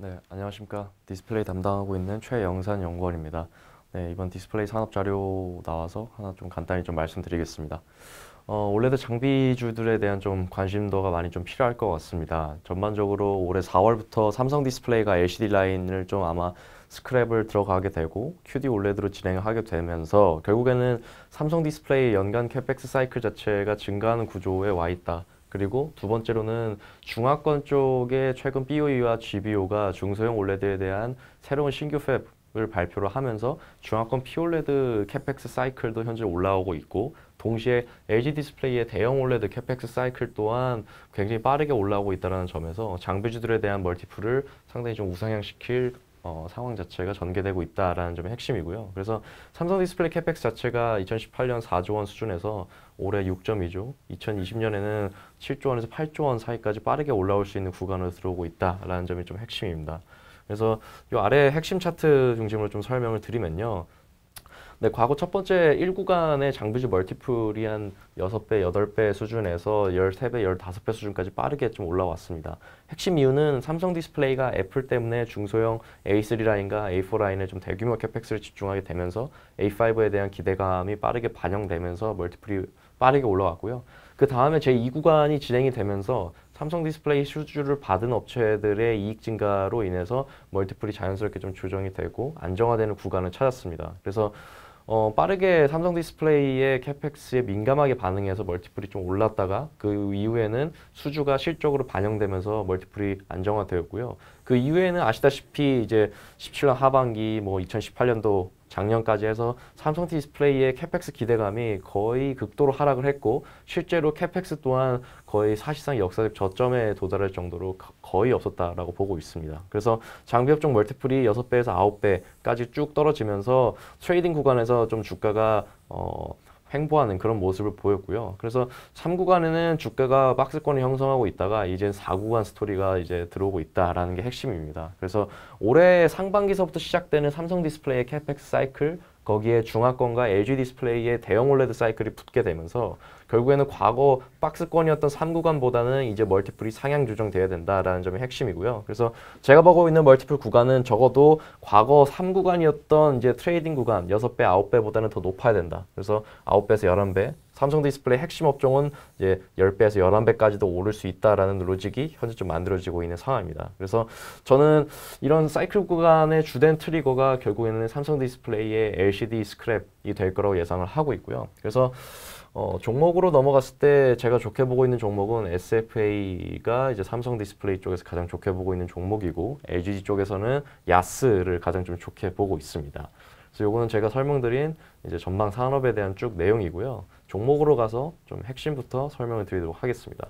네, 안녕하십니까. 디스플레이 담당하고 있는 최영산 연구원입니다. 네, 이번 디스플레이 산업 자료 나와서 하나 좀 간단히 좀 말씀드리겠습니다. 올레드 장비주들에 대한 좀 관심도가 많이 좀 필요할 것 같습니다. 전반적으로 올해 4월부터 삼성 디스플레이가 LCD 라인을 좀 아마 스크랩을 들어가게 되고 QD 올레드로 진행을 하게 되면서 결국에는 삼성 디스플레이 연간 캐펙스 사이클 자체가 증가하는 구조에 와 있다. 그리고 두 번째로는 중화권 쪽에 최근 BOE와 GBO가 중소형 올레드에 대한 새로운 신규 팹을 발표를 하면서 중화권 POLED 캐펙스 사이클도 현재 올라오고 있고, 동시에 LG 디스플레이의 대형 올레드 캐펙스 사이클 또한 굉장히 빠르게 올라오고 있다는 점에서 장비주들에 대한 멀티플을 상당히 좀 우상향시킬 상황 자체가 전개되고 있다라는 점이 핵심이고요. 그래서 삼성 디스플레이 캐펙스 자체가 2018년 4조 원 수준에서 올해 6.2조, 2020년에는 7조 원에서 8조 원 사이까지 빠르게 올라올 수 있는 구간으로 들어오고 있다라는 점이 좀 핵심입니다. 그래서 이 아래 핵심 차트 중심으로 좀 설명을 드리면요. 네, 과거 첫 번째 1구간의 장비주 멀티플이 한 6배, 8배 수준에서 13배, 15배 수준까지 빠르게 좀 올라왔습니다. 핵심 이유는 삼성 디스플레이가 애플 때문에 중소형 A3 라인과 A4 라인에 좀 대규모 캐펙스를 집중하게 되면서 A5에 대한 기대감이 빠르게 반영되면서 멀티플이 빠르게 올라왔고요. 그 다음에 제2구간이 진행이 되면서 삼성 디스플레이 수주를 받은 업체들의 이익 증가로 인해서 멀티플이 자연스럽게 좀 조정이 되고 안정화되는 구간을 찾았습니다. 그래서 빠르게 삼성 디스플레이의 캐펙스에 민감하게 반응해서 멀티플이 좀 올랐다가 그 이후에는 수주가 실적으로 반영되면서 멀티플이 안정화되었고요. 그 이후에는 아시다시피 이제 17년 하반기, 뭐 2018년도 작년까지 해서 삼성 디스플레이의 캐펙스 기대감이 거의 극도로 하락을 했고, 실제로 캐펙스 또한 거의 사실상 역사적 저점에 도달할 정도로 거의 없었다라고 보고 있습니다. 그래서 장비업종 멀티플이 6배에서 9배까지 쭉 떨어지면서 트레이딩 구간에서 좀 주가가 횡보하는 그런 모습을 보였고요. 그래서 3구간에는 주가가 박스권을 형성하고 있다가 이제 4구간 스토리가 이제 들어오고 있다라는 게 핵심입니다. 그래서 올해 상반기서부터 시작되는 삼성 디스플레이의 캐펙스 사이클, 거기에 중화권과 LG 디스플레이의 대형 올레드 사이클이 붙게 되면서 결국에는 과거 박스권이었던 3구간보다는 이제 멀티플이 상향 조정돼야 된다라는 점이 핵심이고요. 그래서 제가 보고 있는 멀티플 구간은 적어도 과거 3구간이었던 이제 트레이딩 구간 6배, 9배보다는 더 높아야 된다. 그래서 9배에서 11배, 삼성 디스플레이 핵심 업종은 이제 10배에서 11배까지도 오를 수 있다라는 로직이 현재 좀 만들어지고 있는 상황입니다. 그래서 저는 이런 사이클 구간의 주된 트리거가 결국에는 삼성 디스플레이의 LCD 스크랩이 될 거라고 예상을 하고 있고요. 그래서 종목으로 넘어갔을 때 제가 좋게 보고 있는 종목은 SFA가 이제 삼성 디스플레이 쪽에서 가장 좋게 보고 있는 종목이고, LG 쪽에서는 야스를 가장 좀 좋게 보고 있습니다. 그래서 요거는 제가 설명드린 이제 전방 산업에 대한 쭉 내용이고요. 종목으로 가서 좀 핵심부터 설명을 드리도록 하겠습니다.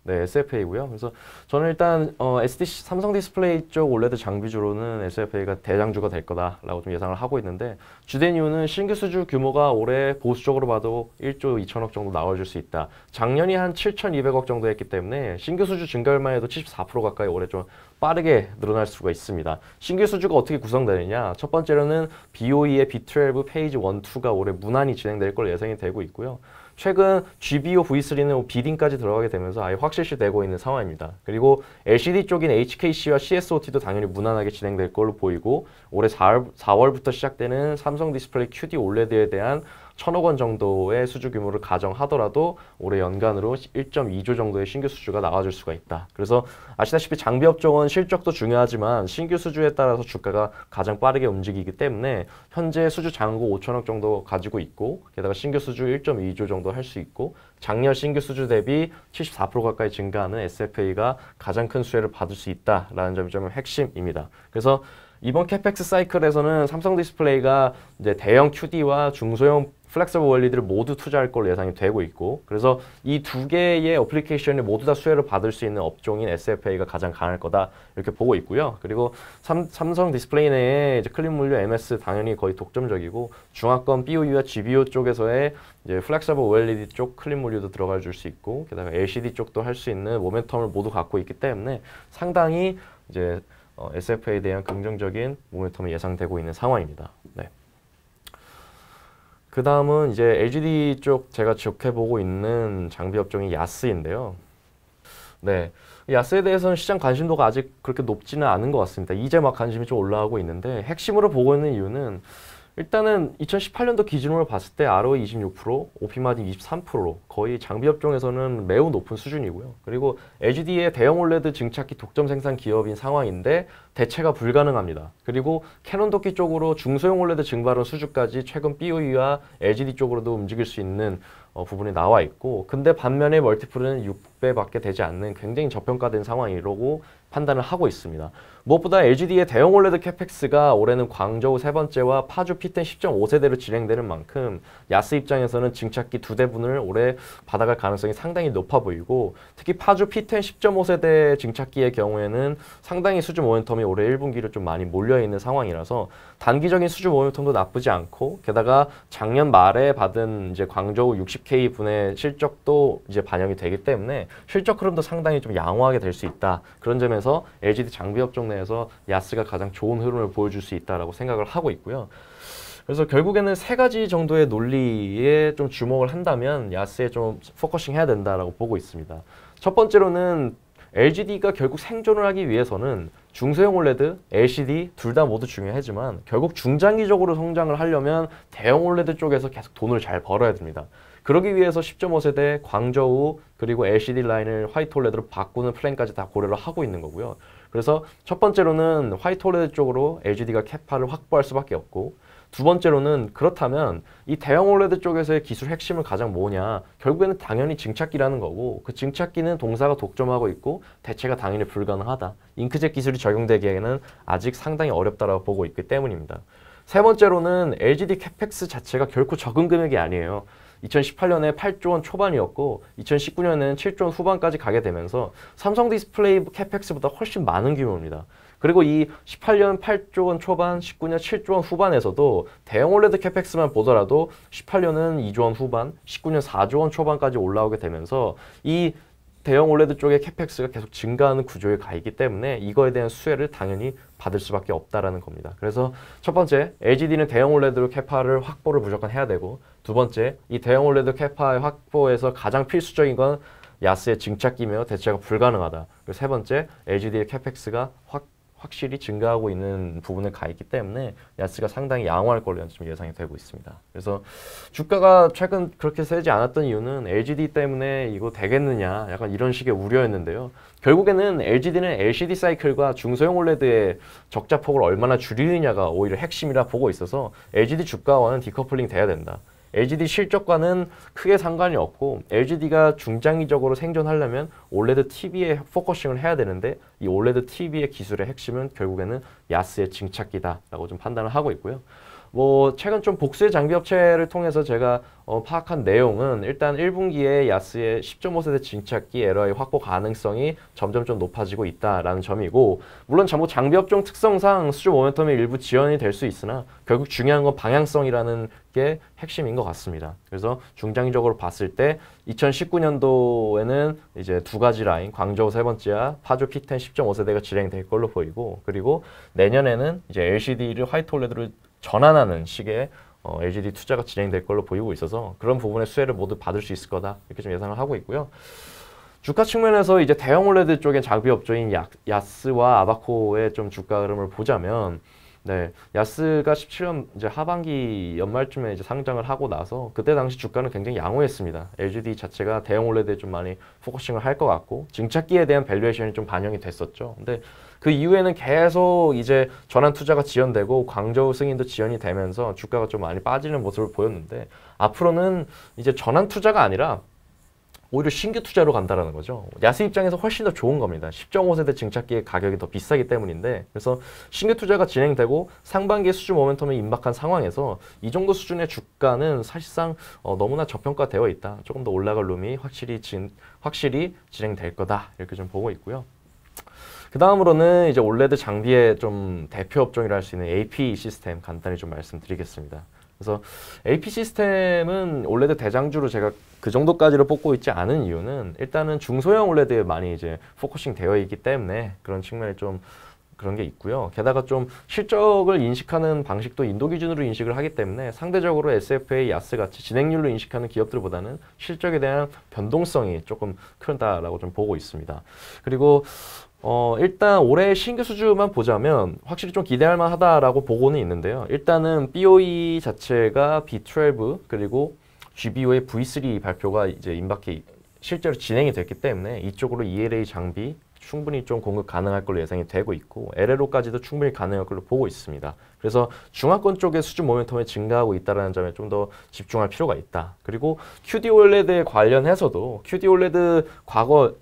네, SFA고요. 그래서 저는 일단 SDC, 삼성 디스플레이 쪽 올레드 장비주로는 SFA가 대장주가 될 거다라고 좀 예상을 하고 있는데, 주된 이유는 신규 수주 규모가 올해 보수적으로 봐도 1조 2천억 정도 나와줄 수 있다. 작년이 한 7,200억 정도 했기 때문에 신규 수주 증가율만 해도 74% 가까이 올해 좀 빠르게 늘어날 수가 있습니다. 신규 수주가 어떻게 구성되느냐? 첫 번째로는 BOE의 B12 페이지 1, 2가 올해 무난히 진행될 걸 예상이 되고 있고요. 최근 GBO V3는 비딩까지 들어가게 되면서 아예 확실시 되고 있는 상황입니다. 그리고 LCD 쪽인 HKC와 CSOT도 당연히 무난하게 진행될 걸로 보이고, 올해 4월부터 시작되는 삼성 디스플레이 QD 올레드에 대한 1,000억 원 정도의 수주 규모를 가정하더라도 올해 연간으로 1.2조 정도의 신규 수주가 나와줄 수가 있다. 그래서 아시다시피 장비 업종은 실적도 중요하지만 신규 수주에 따라서 주가가 가장 빠르게 움직이기 때문에 현재 수주 잔고 5천억 정도 가지고 있고, 게다가 신규 수주 1.2조 정도 할 수 있고, 작년 신규 수주 대비 74% 가까이 증가하는 SFA가 가장 큰 수혜를 받을 수 있다라는 점이 좀 핵심입니다. 그래서 이번 캐펙스 사이클에서는 삼성 디스플레이가 이제 대형 QD와 중소형 플렉서블 OLED를 모두 투자할 걸로 예상이 되고 있고, 그래서 이 두 개의 어플리케이션이 모두 다 수혜를 받을 수 있는 업종인 SFA가 가장 강할 거다 이렇게 보고 있고요. 그리고 삼성 디스플레이 내에 이제 클린 물류 MS 당연히 거의 독점적이고, 중화권 BOE와 GBO 쪽에서의 이제 플렉서블 OLED 쪽 클린 물류도 들어가 줄 수 있고, 게다가 LCD 쪽도 할 수 있는 모멘텀을 모두 갖고 있기 때문에 상당히 이제 SFA에 대한 긍정적인 모멘텀이 예상되고 있는 상황입니다. 네. 그 다음은 이제 LGD 쪽 제가 좋게 보고 있는 장비 업종이 야스인데요. 네. 야스에 대해서는 시장 관심도가 아직 그렇게 높지는 않은 것 같습니다. 이제 막 관심이 좀 올라가고 있는데 핵심으로 보고 있는 이유는 일단은 2018년도 기준으로 봤을 때 ROE 26%, OP 마진 23%로 거의 장비 업종에서는 매우 높은 수준이고요. 그리고 LGD의 대형 올레드 증착기 독점 생산 기업인 상황인데 대체가 불가능합니다. 그리고 캐논 도끼 쪽으로 중소형 올레드 증발원 수주까지 최근 BOE와 LGD 쪽으로도 움직일 수 있는 부분이 나와 있고, 근데 반면에 멀티플은 6배밖에 되지 않는 굉장히 저평가된 상황이라고 판단을 하고 있습니다. 무엇보다 LGD의 대형 올레드 캐펙스가 올해는 광저우 세 번째와 파주 P10 10.5세대로 진행되는 만큼 야스 입장에서는 증착기 두 대분을 올해 받아갈 가능성이 상당히 높아 보이고, 특히 파주 P10 10.5세대 증착기의 경우에는 상당히 수주 모멘텀이 올해 1분기로 좀 많이 몰려있는 상황이라서 단기적인 수주 모멘텀도 나쁘지 않고, 게다가 작년 말에 받은 이제 광저우 60K 분의 실적도 이제 반영이 되기 때문에 실적 흐름도 상당히 좀 양호하게 될 수 있다. 그런 점에서 LGD 장비 업종 내에서 야스가 가장 좋은 흐름을 보여줄 수 있다라고 생각을 하고 있고요. 그래서 결국에는 세 가지 정도의 논리에 좀 주목을 한다면 야스에 좀 포커싱 해야 된다라고 보고 있습니다. 첫 번째로는 LGD가 결국 생존을 하기 위해서는 중소형 올레드, LCD 둘 다 모두 중요하지만 결국 중장기적으로 성장을 하려면 대형 올레드 쪽에서 계속 돈을 잘 벌어야 됩니다. 그러기 위해서 10.5세대, 광저우, 그리고 LCD 라인을 화이트 올레드로 바꾸는 플랜까지 다 고려를 하고 있는 거고요. 그래서 첫 번째로는 화이트 올레드 쪽으로 LGD가 캐파를 확보할 수밖에 없고, 두 번째로는 그렇다면 이 대형 올레드 쪽에서의 기술 핵심은 가장 뭐냐? 결국에는 당연히 증착기라는 거고, 그 증착기는 동사가 독점하고 있고 대체가 당연히 불가능하다. 잉크젯 기술이 적용되기에는 아직 상당히 어렵다라고 보고 있기 때문입니다. 세 번째로는 LGD 캐펙스 자체가 결코 적은 금액이 아니에요. 2018년에 8조 원 초반이었고 2019년에는 7조 원 후반까지 가게 되면서 삼성 디스플레이 캐펙스보다 훨씬 많은 규모입니다. 그리고 이 18년 8조 원 초반, 19년 7조 원 후반에서도 대형 올레드 캐펙스만 보더라도 18년은 2조 원 후반, 19년 4조 원 초반까지 올라오게 되면서 이 대형 올레드 쪽의 캐펙스가 계속 증가하는 구조에 가 있기 때문에 이거에 대한 수혜를 당연히 받을 수밖에 없다라는 겁니다. 그래서 첫 번째, LGD는 대형 올레드로 캐파를 확보를 무조건 해야 되고, 두 번째, 이 대형 올레드 캐파 확보에서 가장 필수적인 건 야스의 증착기며 대체가 불가능하다. 그리고 세 번째, LGD의 캐펙스가 확실히 증가하고 있는 부분에 가 있기 때문에 야스가 상당히 양호할 걸로 지금 예상이 되고 있습니다. 그래서 주가가 최근 그렇게 세지 않았던 이유는 LGD 때문에 이거 되겠느냐 약간 이런 식의 우려였는데요. 결국에는 LGD는 LCD 사이클과 중소형 올레드의 적자폭을 얼마나 줄이느냐가 오히려 핵심이라 보고 있어서 LGD 주가와는 디커플링 돼야 된다. LGD 실적과는 크게 상관이 없고 LGD가 중장기적으로 생존하려면 올레드 TV에 포커싱을 해야 되는데 이 올레드 TV의 기술의 핵심은 결국에는 야스의 증착기다라고 좀 판단을 하고 있고요. 최근 좀 복수의 장비 업체를 통해서 제가 파악한 내용은 일단 1분기에 야스의 10.5세대 증착기 LOI 확보 가능성이 점점 좀 높아지고 있다라는 점이고, 물론 전부 장비 업종 특성상 수주 모멘텀이 일부 지연이 될 수 있으나 결국 중요한 건 방향성이라는 게 핵심인 것 같습니다. 그래서 중장기적으로 봤을 때 2019년도에는 이제 두 가지 라인, 광저우 세 번째와 파주 P10 10.5세대가 진행될 걸로 보이고, 그리고 내년에는 이제 LCD를 화이트 올레드로 전환하는 식의 LGD 투자가 진행될 걸로 보이고 있어서 그런 부분의 수혜를 모두 받을 수 있을 거다 이렇게 좀 예상을 하고 있고요. 주가 측면에서 이제 대형 올레드 쪽의 장비 업종인 야스와 아바코의 좀 주가 흐름을 보자면, 네, 야스가 17년 이제 하반기 연말쯤에 이제 상장을 하고 나서 그때 당시 주가는 굉장히 양호했습니다. LGD 자체가 대형 올레드에 좀 많이 포커싱을 할 것 같고 증착기에 대한 밸류에이션이 좀 반영이 됐었죠. 근데 그 이후에는 계속 이제 전환 투자가 지연되고 광저우 승인도 지연이 되면서 주가가 좀 많이 빠지는 모습을 보였는데, 앞으로는 이제 전환 투자가 아니라 오히려 신규 투자로 간다라는 거죠. 야스 입장에서 훨씬 더 좋은 겁니다. 10.5세대 증착기의 가격이 더 비싸기 때문인데, 그래서 신규 투자가 진행되고 상반기에 수주 모멘텀이 임박한 상황에서 이 정도 수준의 주가는 사실상 너무나 저평가되어 있다. 조금 더 올라갈 룸이 확실히 진행될 거다. 이렇게 좀 보고 있고요. 그 다음으로는 이제 올레드 장비의 좀 대표 업종이라 할 수 있는 AP 시스템 간단히 좀 말씀드리겠습니다. 그래서 AP 시스템은 올레드 대장주로 제가 그 정도까지로 뽑고 있지 않은 이유는 일단은 중소형 올레드에 많이 이제 포커싱 되어 있기 때문에 그런 측면이 좀 그런 게 있고요. 게다가 좀 실적을 인식하는 방식도 인도 기준으로 인식을 하기 때문에 상대적으로 SFA, 야스 같이 진행률로 인식하는 기업들보다는 실적에 대한 변동성이 조금 크다라고 좀 보고 있습니다. 그리고 일단 올해 신규 수주만 보자면 확실히 좀 기대할 만하다라고 보고는 있는데요. 일단은 BOE 자체가 B12 그리고 GBO의 V3 발표가 이제 임박해 실제로 진행이 됐기 때문에 이쪽으로 ELA 장비 충분히 좀 공급 가능할 걸로 예상이 되고 있고 LLO까지도 충분히 가능할 걸로 보고 있습니다. 그래서 중화권 쪽의 수주 모멘텀이 증가하고 있다는 점에 좀 더 집중할 필요가 있다. 그리고 QD-OLED에 관련해서도 QD-OLED 과거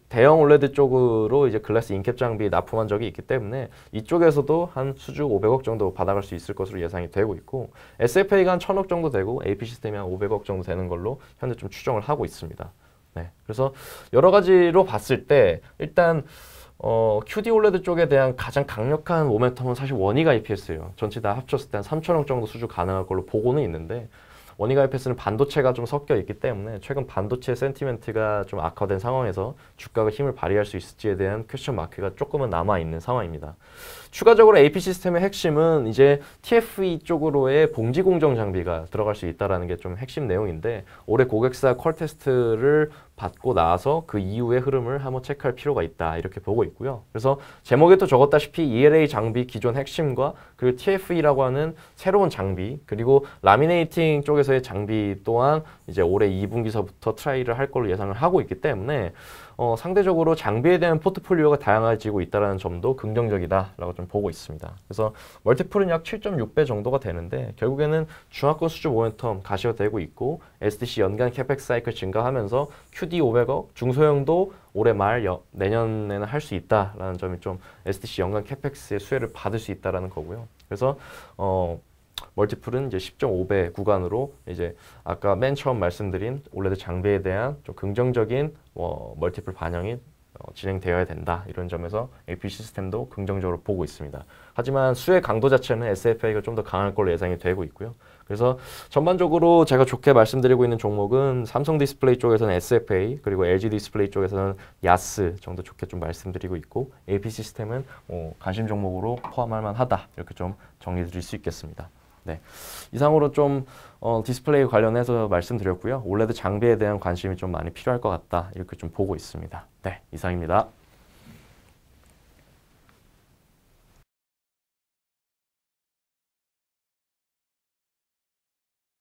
대형 OLED 쪽으로 이제 글래스 인캡 장비 납품한 적이 있기 때문에 이쪽에서도 한 수주 500억 정도 받아갈 수 있을 것으로 예상이 되고 있고 SFA가 한 1000억 정도 되고 AP 시스템이 한 500억 정도 되는 걸로 현재 좀 추정을 하고 있습니다. 네, 그래서 여러 가지로 봤을 때 일단 QD OLED 쪽에 대한 가장 강력한 모멘텀은 사실 원익 IPS예요. 전체 다 합쳤을 때 한 3천억 정도 수주 가능할 걸로 보고는 있는데 원익 IPS는 반도체가 좀 섞여 있기 때문에 최근 반도체 센티멘트가 좀 악화된 상황에서 주가가 힘을 발휘할 수 있을지에 대한 퀘스천 마크가 조금은 남아있는 상황입니다. 추가적으로 AP 시스템의 핵심은 이제 TFE 쪽으로의 봉지 공정 장비가 들어갈 수 있다는 게 좀 핵심 내용인데 올해 고객사 퀄 테스트를 받고 나서 그 이후의 흐름을 한번 체크할 필요가 있다 이렇게 보고 있고요. 그래서 제목에 또 적었다시피 ELA 장비 기존 핵심과 그리고 TFE라고 하는 새로운 장비 그리고 라미네이팅 쪽에서의 장비 또한 이제 올해 2분기서부터 트라이를 할 걸로 예상을 하고 있기 때문에 상대적으로 장비에 대한 포트폴리오가 다양해지고 있다는 점도 긍정적이다라고 좀 보고 있습니다. 그래서 멀티플은 약 7.6배 정도가 되는데 결국에는 중화권 수주 모멘텀 가시화되고 있고 SDC 연간 캐펙스 사이클 증가하면서 QD 500억, 중소형도 올해 말 내년에는 할 수 있다라는 점이 좀 SDC 연간 캐펙스의 수혜를 받을 수 있다라는 거고요. 그래서 멀티플은 이제 10.5배 구간으로 이제 아까 맨 처음 말씀드린 올레드 장비에 대한 좀 긍정적인 멀티플 반영이 진행되어야 된다. 이런 점에서 AP 시스템도 긍정적으로 보고 있습니다. 하지만 수혜 강도 자체는 SFA가 좀 더 강할 걸로 예상이 되고 있고요. 그래서 전반적으로 제가 좋게 말씀드리고 있는 종목은 삼성 디스플레이 쪽에서는 SFA 그리고 LG 디스플레이 쪽에서는 야스 정도 좋게 좀 말씀드리고 있고 AP 시스템은 관심 종목으로 포함할 만하다. 이렇게 좀 정리 드릴 수 있겠습니다. 네, 이상으로 좀 디스플레이 관련해서 말씀드렸고요. 올레드 장비에 대한 관심이 좀 많이 필요할 것 같다. 이렇게 좀 보고 있습니다. 네, 이상입니다.